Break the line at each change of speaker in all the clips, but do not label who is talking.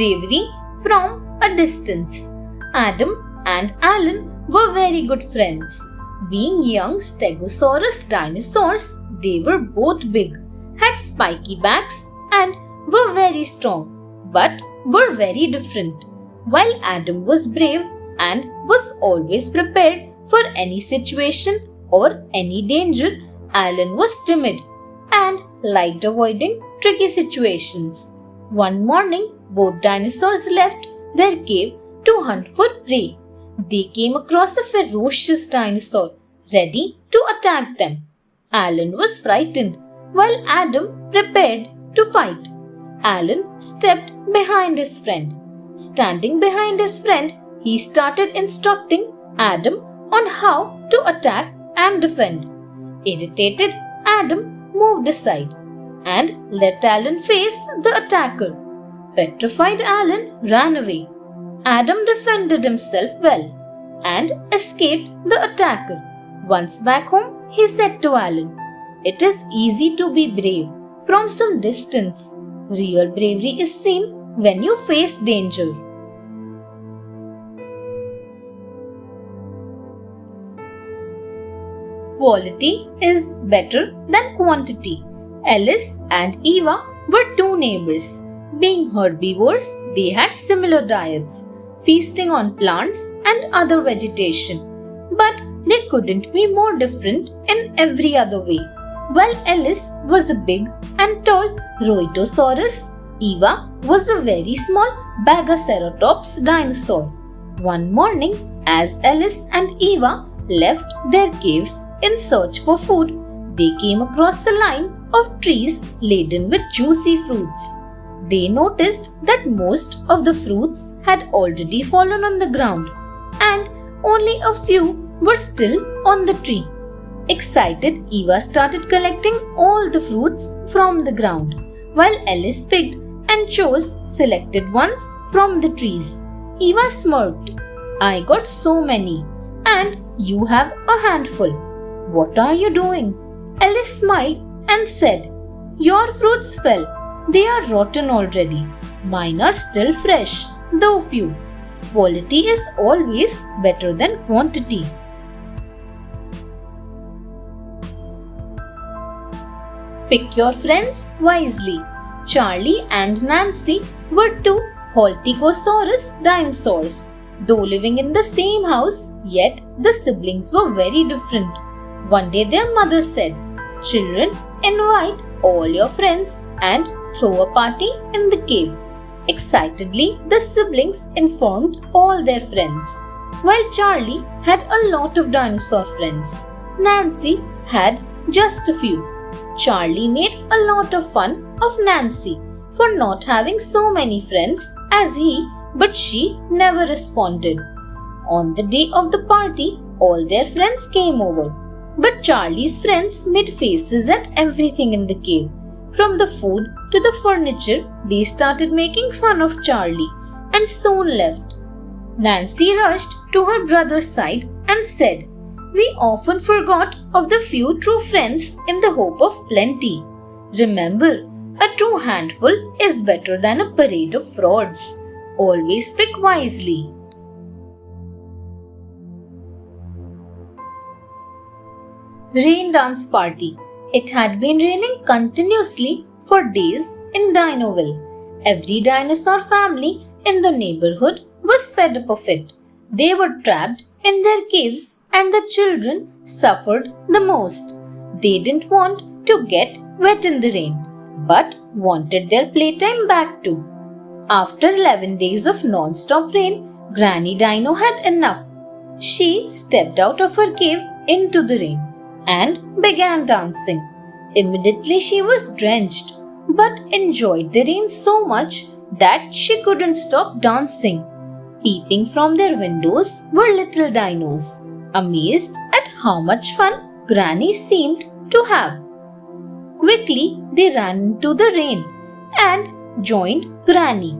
bravery from a distance. Adam and Alan were very good friends. Being young Stegosaurus dinosaurs, they were both big, had spiky backs, and were very strong, but were very different. While Adam was brave and was always prepared for any situation or any danger, Alan was timid and liked avoiding tricky situations. One morning, both dinosaurs left their cave to hunt for prey. They came across a ferocious dinosaur, ready to attack them. Alan was frightened, while Adam prepared to fight. Alan stepped behind his friend. Standing behind his friend, he started instructing Adam on how to attack and defend. Irritated, Adam moved aside and let Alan face the attacker. Petrified, Alan ran away. Adam defended himself well and escaped the attacker. Once back home, he said to Alan, "It is easy to be brave from some distance. Real bravery is seen when you face danger." Quality is better than quantity. Alice and Eva were two neighbors. Being herbivores, they had similar diets, feasting on plants and other vegetation. But they couldn't be more different in every other way. While Alice was a big and tall Rhoetosaurus, Eva was a very small Bagaceratops dinosaur. One morning, as Alice and Eva left their caves in search for food, they came across a line of trees laden with juicy fruits. They noticed that most of the fruits had already fallen on the ground and only a few were still on the tree. Excited, Eva started collecting all the fruits from the ground, while Alice picked and chose selected ones from the trees. Eva smirked. "I got so many, and you have a handful. What are you doing?" Alice smiled and said, "Your fruits fell. They are rotten already. Mine are still fresh, though few. Quality is always better than quantity." Pick your friends wisely. Charlie and Nancy were two Holticosaurus dinosaurs. Though living in the same house, yet the siblings were very different. One day their mother said, "Children, invite all your friends and throw a party in the cave." Excitedly, the siblings informed all their friends. While Charlie had a lot of dinosaur friends, Nancy had just a few. Charlie made a lot of fun of Nancy for not having so many friends as he, but she never responded. On the day of the party, all their friends came over, but Charlie's friends made faces at everything in the cave. From the food to the furniture, they started making fun of Charlie and soon left. Nancy rushed to her brother's side and said, "We often forgot of the few true friends in the hope of plenty. Remember, a true handful is better than a parade of frauds. Always pick wisely." Rain Dance Party. It had been raining continuously for days in Dinoville. Every dinosaur family in the neighborhood was fed up of it. They were trapped in their caves and the children suffered the most. They didn't want to get wet in the rain, but wanted their playtime back too. After 11 days of non-stop rain, Granny Dino had enough. She stepped out of her cave into the rain and began dancing. Immediately she was drenched, but enjoyed the rain so much that she couldn't stop dancing. Peeping from their windows were little dinos, amazed at how much fun Granny seemed to have. Quickly they ran into the rain and joined Granny,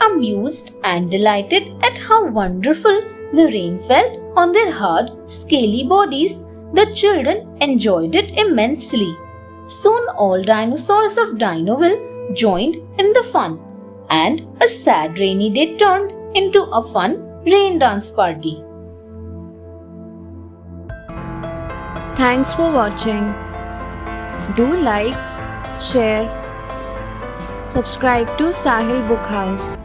amused and delighted at how wonderful the rain felt on their hard, scaly bodies. The children enjoyed it immensely. Soon all dinosaurs of Dinoville joined in the fun. and a sad rainy day turned into a fun rain dance party.
Thanks for watching. Do like, share, subscribe to Sahil Book House.